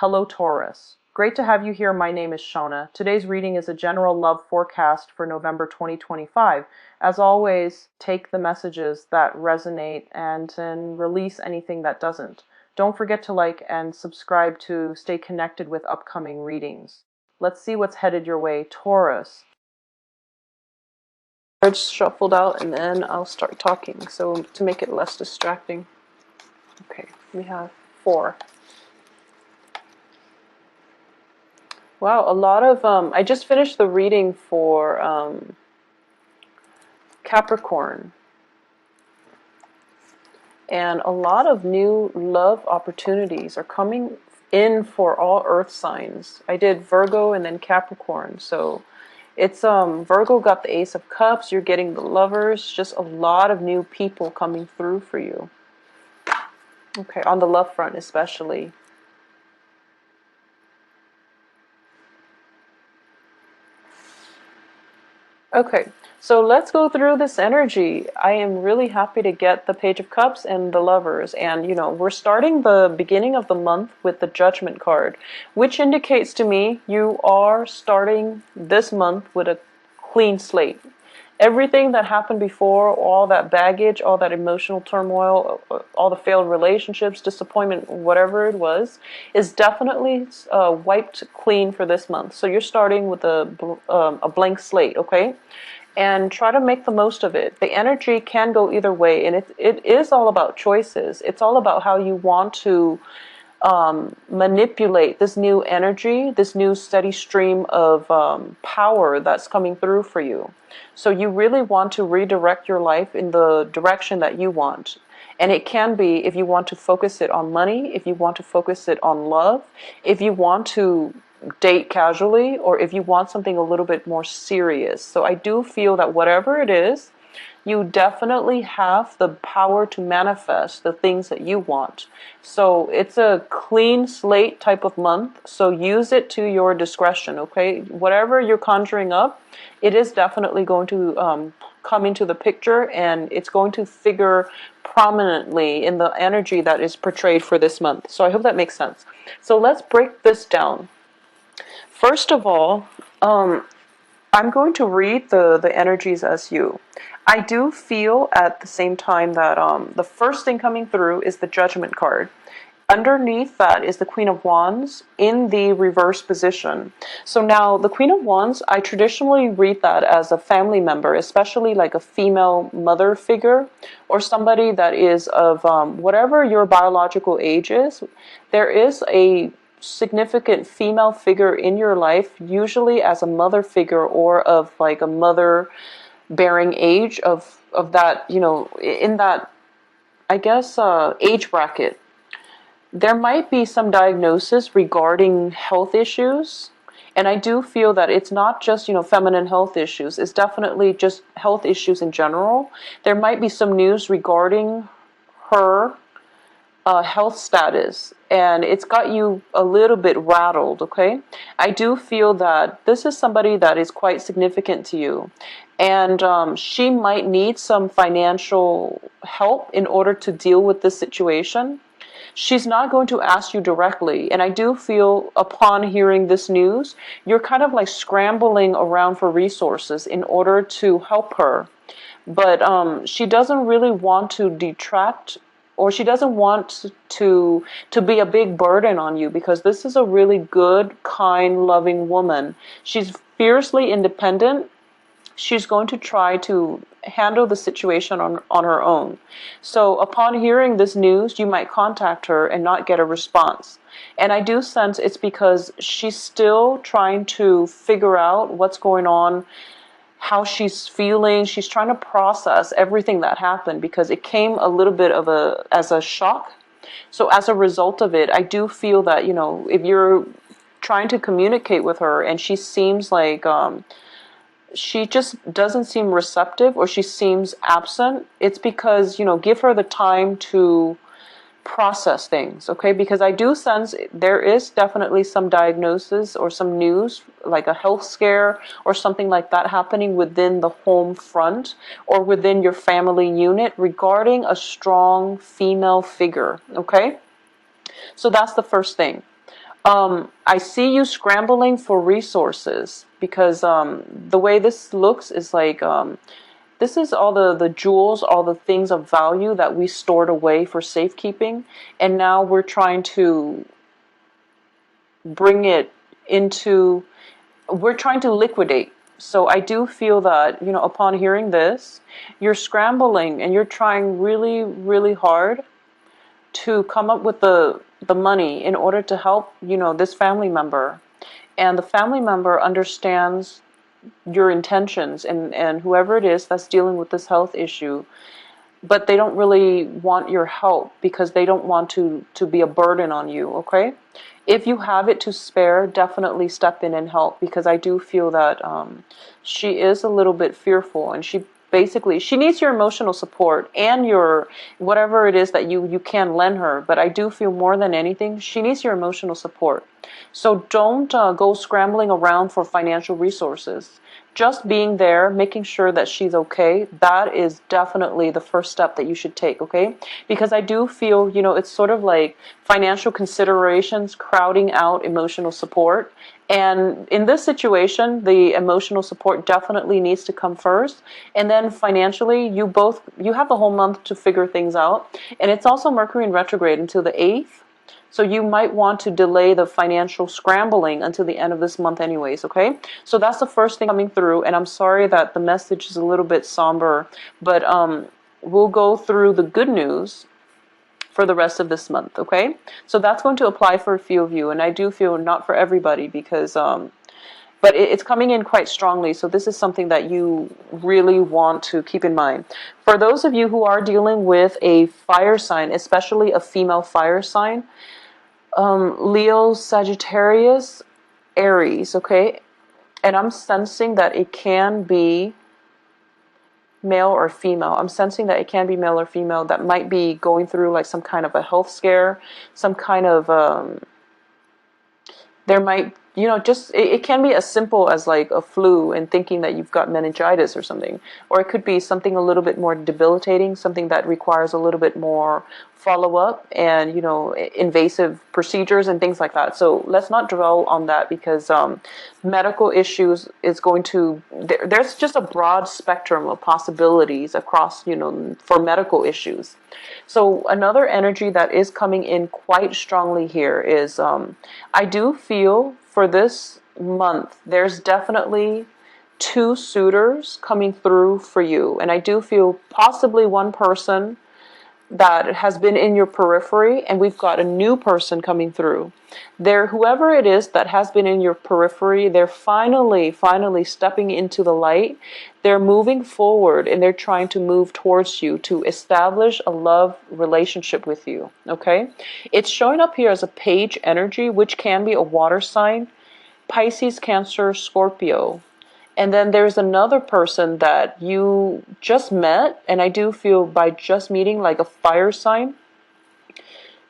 Hello Taurus. Great to have you here. My name is Shona. Today's reading is a general love forecast for November 2025. As always, take the messages that resonate and then release anything that doesn't. Don't forget to like and subscribe to stay connected with upcoming readings. Let's see what's headed your way, Taurus. Cards shuffled out and then I'll start talking, so to make it less distracting. Okay, we have 4. Wow, a lot of, I just finished the reading for Capricorn. And a lot of new love opportunities are coming in for all earth signs. I did Virgo and then Capricorn. So it's, Virgo got the Ace of Cups, you're getting the Lovers, just a lot of new people coming through for you. Okay, on the love front especially. Okay, so let's go through this energy. I am really happy to get the Page of Cups and the Lovers. And, you know, we're starting the beginning of the month with the Judgment card, which indicates to me you are starting this month with a clean slate. Everything that happened before, all that baggage, all that emotional turmoil, all the failed relationships, disappointment, whatever it was, is definitely wiped clean for this month. So you're starting with a blank slate, okay? And try to make the most of it. The energy can go either way, and it is all about choices. It's all about how you want to manipulate this new energy, this new steady stream of power that's coming through for you. So you really want to redirect your life in the direction that you want. And it can be if you want to focus it on money, if you want to focus it on love, if you want to date casually, or if you want something a little bit more serious. So I do feel that whatever it is, you definitely have the power to manifest the things that you want. So it's a clean slate type of month, so use it to your discretion, okay? Whatever you're conjuring up, it is definitely going to come into the picture, and it's going to figure prominently in the energy that is portrayed for this month. So I hope that makes sense. So let's break this down. First of all, I'm going to read the energies as you. I do feel at the same time that the first thing coming through is the Judgment card. Underneath that is the Queen of Wands in the reverse position. So now the Queen of Wands, I traditionally read that as a family member, especially like a female mother figure or somebody that is of whatever your biological age is. There is a significant female figure in your life, usually as a mother figure or of like a mother bearing age of that, you know, in that, I guess, age bracket. There might be some diagnosis regarding health issues, and I do feel that it's not just, you know, feminine health issues, it's definitely just health issues in general. There might be some news regarding her health status, and it's got you a little bit rattled, okay? I do feel that this is somebody that is quite significant to you, and she might need some financial help in order to deal with this situation. She's not going to ask you directly, and I do feel upon hearing this news, you're kind of like scrambling around for resources in order to help her. But she doesn't really want to detract, or she doesn't want to be a big burden on you, because this is a really good, kind, loving woman. She's fiercely independent. She's going to try to handle the situation on her own. So upon hearing this news, you might contact her and not get a response. And I do sense it's because she's still trying to figure out what's going on, how she's feeling. She's trying to process everything that happened, because it came a little bit of as a shock. So as a result of it, I do feel that, you know, if you're trying to communicate with her and she seems like she just doesn't seem receptive, or she seems absent, it's because, you know, give her the time to process things, okay? Because I do sense there is definitely some diagnosis or some news, like a health scare or something like that happening within the home front or within your family unit regarding a strong female figure, okay? So that's the first thing. I see you scrambling for resources because the way this looks is like this is all the jewels, all the things of value that we stored away for safekeeping, and now we're trying to bring it into, we're trying to liquidate. So I do feel that, upon hearing this, you're scrambling and you're trying really, really hard to come up with the money in order to help, this family member. And the family member understands your intentions, and whoever it is that's dealing with this health issue, but they don't really want your help because they don't want to be a burden on you, okay? If you have it to spare, definitely step in and help, because I do feel that she is a little bit fearful, and she needs your emotional support and your whatever it is that you can lend her. But I do feel more than anything, she needs your emotional support. So don't go scrambling around for financial resources. Just being there, making sure that she's okay, that is definitely the first step that you should take, okay? Because I do feel, it's sort of like financial considerations crowding out emotional support. And in this situation, the emotional support definitely needs to come first. And then financially, you have the whole month to figure things out. And it's also Mercury in retrograde until the 8th. So you might want to delay the financial scrambling until the end of this month anyways, okay? So that's the first thing coming through, and I'm sorry that the message is a little bit somber, but we'll go through the good news for the rest of this month, okay? So that's going to apply for a few of you, and I do feel not for everybody because, but it's coming in quite strongly, so this is something that you really want to keep in mind. For those of you who are dealing with a fire sign, especially a female fire sign, Leo, Sagittarius, Aries, okay? And I'm sensing that it can be male or female. I'm sensing that it can be male or female that might be going through like some kind of a health scare, some kind of, there might, just, it can be as simple as like a flu and thinking that you've got meningitis or something. Or it could be something a little bit more debilitating, something that requires a little bit more follow-up and, invasive procedures and things like that. So let's not dwell on that because medical issues is going to, there's just a broad spectrum of possibilities across, for medical issues. So another energy that is coming in quite strongly here is I do feel for this month, there's definitely 2 suitors coming through for you. And I do feel possibly one person that has been in your periphery, and we've got a new person coming through. Whoever it is that has been in your periphery, they're finally stepping into the light. They're moving forward and they're trying to move towards you to establish a love relationship with you, okay? It's showing up here as a page energy, which can be a water sign, Pisces, Cancer, Scorpio. And then there's another person that you just met, and I do feel by just meeting like a fire sign,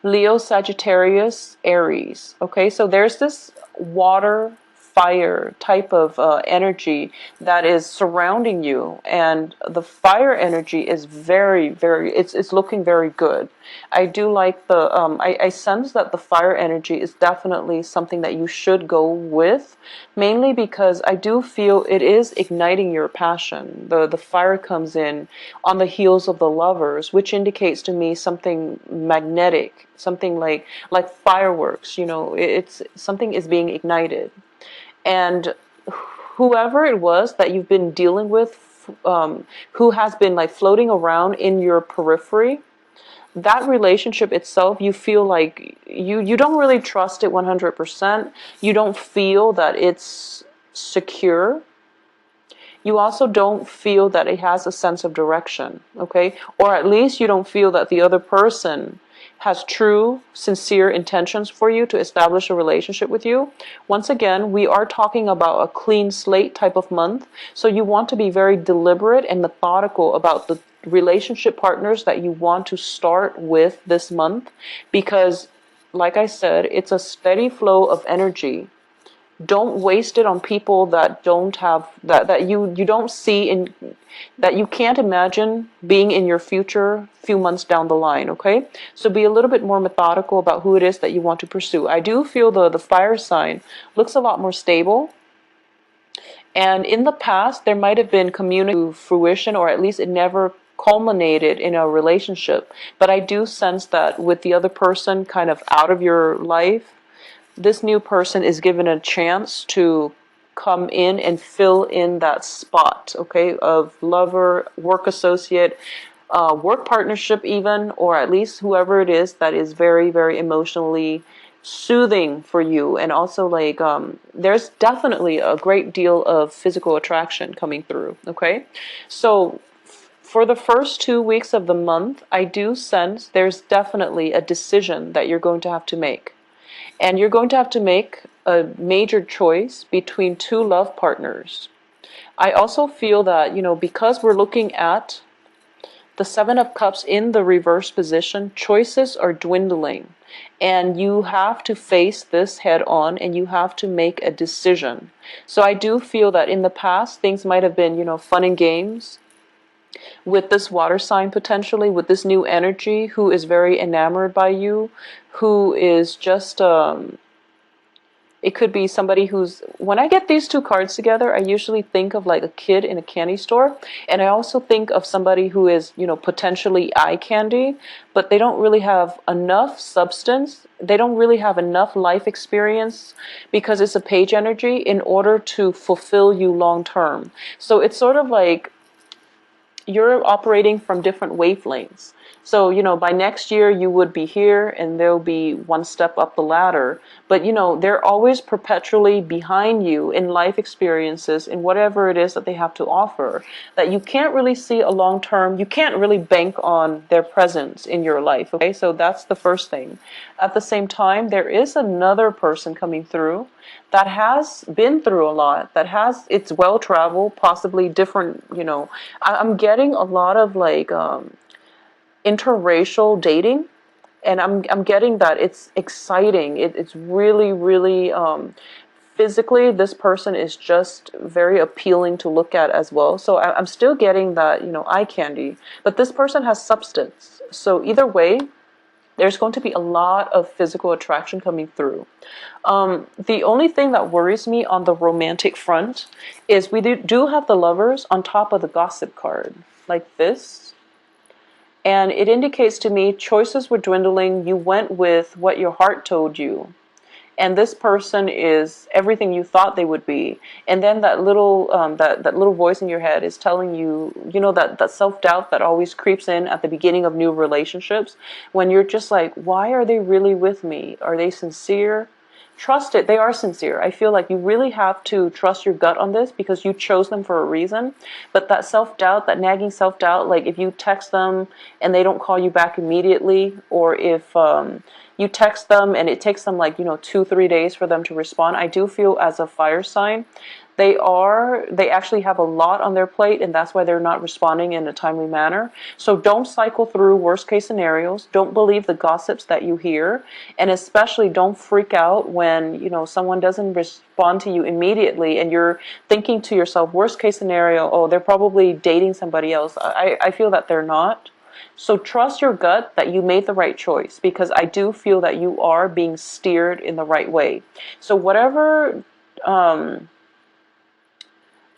Leo, Sagittarius, Aries. Okay, so there's this water, fire type of energy that is surrounding you, and the fire energy is very, very, it's looking very good. I do like the, I sense that the fire energy is definitely something that you should go with, mainly because I do feel it is igniting your passion. The fire comes in on the heels of the lovers, which indicates to me something magnetic, something like fireworks, it's something is being ignited. And whoever it was that you've been dealing with, who has been like floating around in your periphery, that relationship itself, you feel like you don't really trust it 100%. You don't feel that it's secure. You also don't feel that it has a sense of direction, okay? Or at least you don't feel that the other person has true, sincere intentions for you to establish a relationship with you. Once again, we are talking about a clean slate type of month, so you want to be very deliberate and methodical about the relationship partners that you want to start with this month, because, like I said, it's a steady flow of energy Don't waste it on people that don't have that you don't see in, that you can't imagine being in your future few months down the line. Okay, so be a little bit more methodical about who it is that you want to pursue. I do feel the fire sign looks a lot more stable. And in the past, there might have been communication to fruition, or at least it never culminated in a relationship. But I do sense that with the other person kind of out of your life, this new person is given a chance to come in and fill in that spot, okay, of lover, work associate, work partnership even, or at least whoever it is that is very, very emotionally soothing for you. And also like there's definitely a great deal of physical attraction coming through. Okay, so for the first 2 weeks of the month, I do sense there's definitely a decision that you're going to have to make. And you're going to have to make a major choice between two love partners. I also feel that, because we're looking at the Seven of Cups in the reverse position, choices are dwindling. And you have to face this head on, and you have to make a decision. So I do feel that in the past, things might have been, fun and games with this water sign, potentially with this new energy who is very enamored by you, who is just it could be somebody who's, when I get these two cards together, I usually think of like a kid in a candy store. And I also think of somebody who is, potentially eye candy, but they don't really have enough substance. They don't really have enough life experience, because it's a page energy, in order to fulfill you long term. So it's sort of like you're operating from different wavelengths. So, by next year you would be here and they'll be one step up the ladder. But, they're always perpetually behind you in life experiences, in whatever it is that they have to offer, that you can't really see a long term, you can't really bank on their presence in your life. Okay, so that's the first thing. At the same time, there is another person coming through that has been through a lot, it's well traveled, possibly different, I'm getting a lot of like interracial dating, and I'm getting that it's exciting. It's really, really physically, this person is just very appealing to look at as well. So I'm still getting that, eye candy, but this person has substance. So either way, there's going to be a lot of physical attraction coming through. The only thing that worries me on the romantic front is we do have the Lovers on top of the Gossip card, like this. And it indicates to me choices were dwindling. You went with what your heart told you. And this person is everything you thought they would be. And then that little that little voice in your head is telling you, that self-doubt that always creeps in at the beginning of new relationships, when you're just like, why are they really with me? Are they sincere? Trust it. They are sincere. I feel like you really have to trust your gut on this, because you chose them for a reason. But that self-doubt, that nagging self-doubt, like if you text them and they don't call you back immediately, or if you text them and it takes them like 2-3 days for them to respond, I do feel as a fire sign they actually have a lot on their plate, and that's why they're not responding in a timely manner. So don't cycle through worst case scenarios. Don't believe the gossips that you hear, and especially don't freak out when someone doesn't respond to you immediately and you're thinking to yourself, worst case scenario, oh, they're probably dating somebody else. I feel that they're not. So trust your gut that you made the right choice, because I do feel that you are being steered in the right way. So whatever,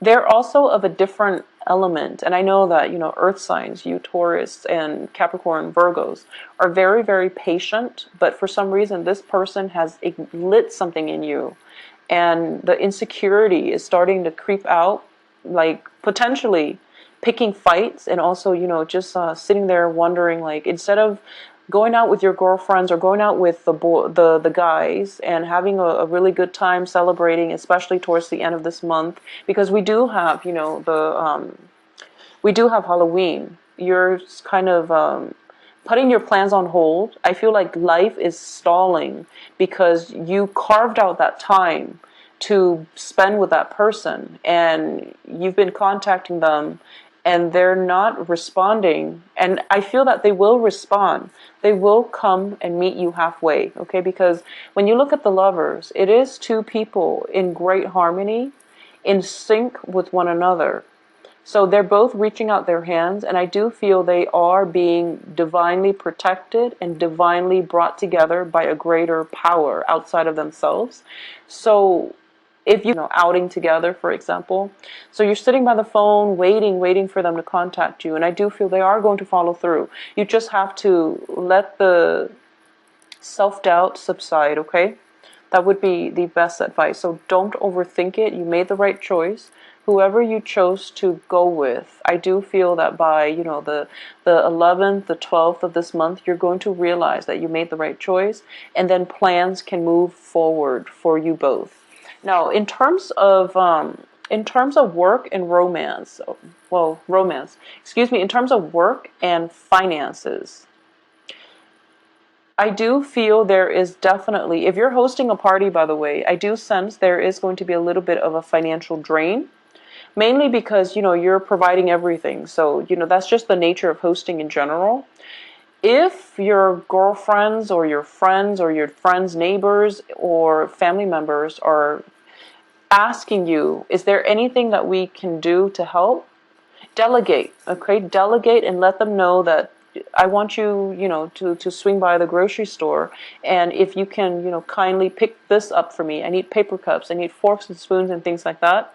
they're also of a different element. And I know that, earth signs, you Taurus and Capricorn, Virgos, are very, very patient. But for some reason, this person has lit something in you. And the insecurity is starting to creep out, like potentially picking fights, and also, just sitting there wondering, like, instead of going out with your girlfriends or going out with the guys and having a really good time celebrating, especially towards the end of this month, because we do have, we do have Halloween. You're kind of putting your plans on hold. I feel like life is stalling because you carved out that time to spend with that person, and you've been contacting them and they're not responding. And I feel that they will respond. They will come and meet you halfway, okay? Because when you look at the Lovers, it is two people in great harmony, in sync with one another. So they're both reaching out their hands, and I do feel they are being divinely protected and divinely brought together by a greater power outside of themselves. So if you know, outing together, for example, so you're sitting by the phone waiting for them to contact you, and I do feel they are going to follow through. You just have to let the self-doubt subside, okay? That would be the best advice. So don't overthink it. You made the right choice. Whoever you chose to go with, I do feel that by, you know, the 11th, the 12th of this month, you're going to realize that you made the right choice, and then plans can move forward for you both. Now, in terms of work and romance, well, romance, excuse me, in terms of work and finances, I do feel there is definitely, if you're hosting a party, by the way, I do sense there is going to be a little bit of a financial drain, mainly because, you know, you're providing everything. So, you know, that's just the nature of hosting in general. If your girlfriends or your friends' neighbors or family members are asking you, is there anything that we can do to help? Delegate, okay? Delegate and let them know that I want you, you know, to swing by the grocery store, and if you can, you know, kindly pick this up for me. I need paper cups, I need forks and spoons and things like that.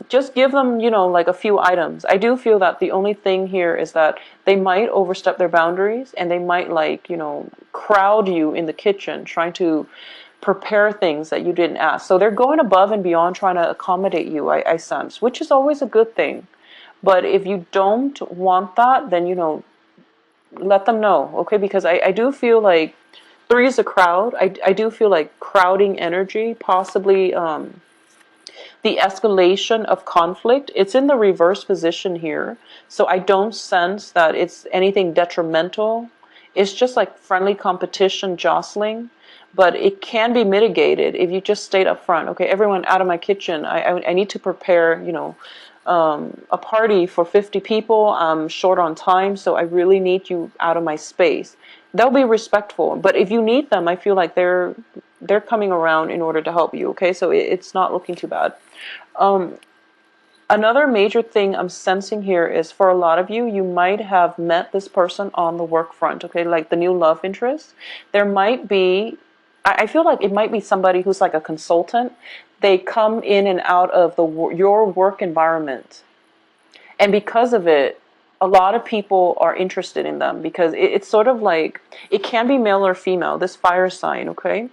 Just give them, you know, like a few items. I do feel that the only thing here is that they might overstep their boundaries, and they might, like, you know, crowd you in the kitchen trying to prepare things that you didn't ask. So they're going above and beyond trying to accommodate you, I sense, which is always a good thing. But if you don't want that, then, you know, let them know, okay? Because I do feel like three is a crowd. I do feel like crowding energy, possibly the escalation of conflict. It's in the reverse position here. So I don't sense that it's anything detrimental. It's just like friendly competition, jostling. But it can be mitigated if you just stayed up front. Okay, everyone out of my kitchen. I need to prepare, you know, a party for 50 people. I'm short on time, so I really need you out of my space. They'll be respectful, but if you need them, I feel like they're coming around in order to help you. Okay, so it's not looking too bad. Another major thing I'm sensing here is, for a lot of you, you might have met this person on the work front. Okay, like the new love interest. There might be, I feel like it might be somebody who's like a consultant. They come in and out of your work environment, and because of it, a lot of people are interested in them, because it's sort of like, it can be male or female, this fire sign, okay?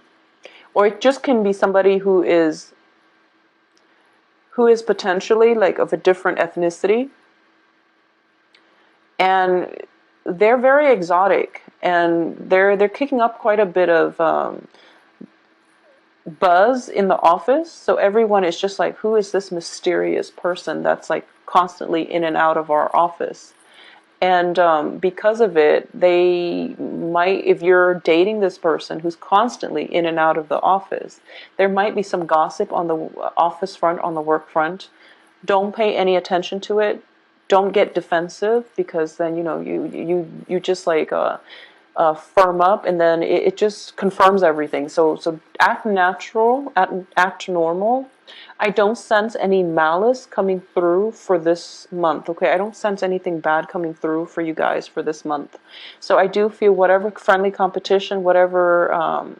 Or it just can be somebody who is potentially like of a different ethnicity, and they're very exotic, and they're kicking up quite a bit of buzz in the office. So everyone is just like, who is this mysterious person that's like constantly in and out of our office? And because of it, they might, if you're dating this person who's constantly in and out of the office, there might be some gossip on the office front, on the work front. Don't pay any attention to it. Don't get defensive, because then, you know, you just like firm up, and then it just confirms everything. So act natural, act normal. I don't sense any malice coming through for this month, okay? I don't sense anything bad coming through for you guys for this month. So I do feel whatever friendly competition, whatever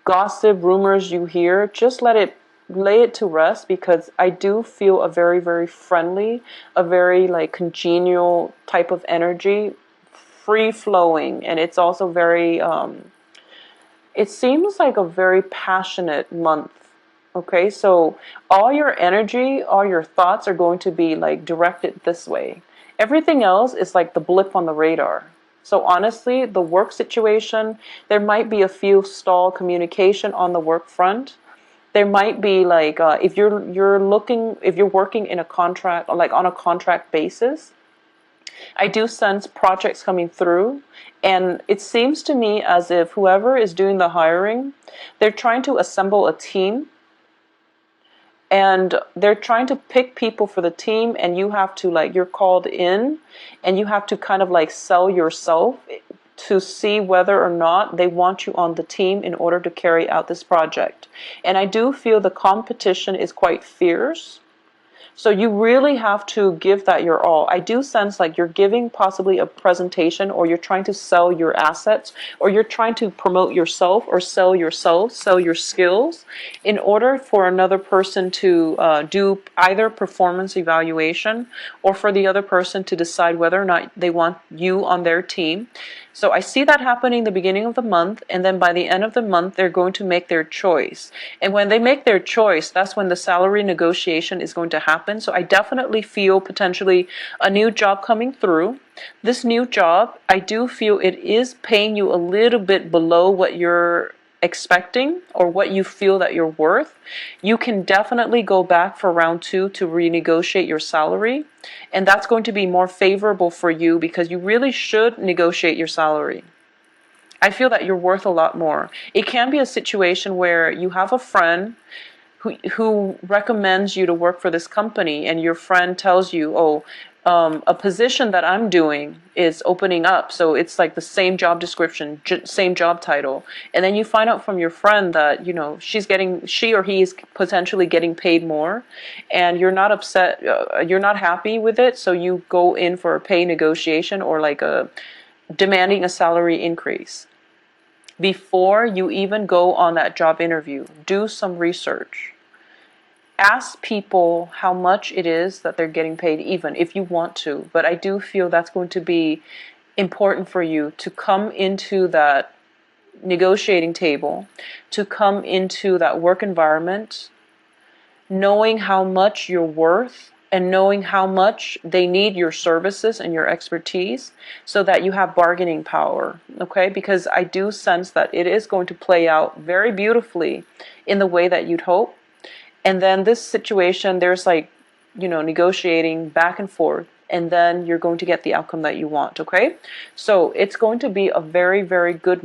gossip, rumors you hear, just lay it to rest, because I do feel a very, very friendly, a very like congenial type of energy, free flowing, and it's also very, it seems like a very passionate month. Okay, so all your energy, all your thoughts are going to be like directed this way. Everything else is like the blip on the radar. So honestly, the work situation, there might be a few stall communication on the work front. There might be like, if you're working in a contract, like on a contract basis, I do sense projects coming through, and it seems to me as if whoever is doing the hiring, they're trying to assemble a team, and they're trying to pick people for the team, and you have to, like, you're called in and you have to kind of like sell yourself to see whether or not they want you on the team in order to carry out this project. And I do feel the competition is quite fierce. So you really have to give that your all. I do sense like you're giving possibly a presentation, or you're trying to sell your assets, or you're trying to promote yourself or sell yourself, sell your skills in order for another person to do either performance evaluation, or for the other person to decide whether or not they want you on their team. So I see that happening the beginning of the month, and then by the end of the month, they're going to make their choice. And when they make their choice, that's when the salary negotiation is going to happen. So I definitely feel potentially a new job coming through. This new job, I do feel it is paying you a little bit below what you're expecting or what you feel that you're worth. You can definitely go back for round 2 to renegotiate your salary, and that's going to be more favorable for you because you really should negotiate your salary. I feel that you're worth a lot more. It can be a situation where you have a friend who recommends you to work for this company, and your friend tells you, oh, a position that I'm doing is opening up, so it's like the same job description, same job title, and then you find out from your friend that, you know, she or he is potentially getting paid more, and you're not upset, you're not happy with it, so you go in for a pay negotiation, or like demanding a salary increase. Before you even go on that job interview, do some research. Ask people how much it is that they're getting paid, even if you want to. But I do feel that's going to be important for you to come into that negotiating table, to come into that work environment, knowing how much you're worth and knowing how much they need your services and your expertise, so that you have bargaining power, okay? Because I do sense that it is going to play out very beautifully in the way that you'd hope. And then this situation, there's like, you know, negotiating back and forth, and then you're going to get the outcome that you want, okay? So it's going to be a very, very good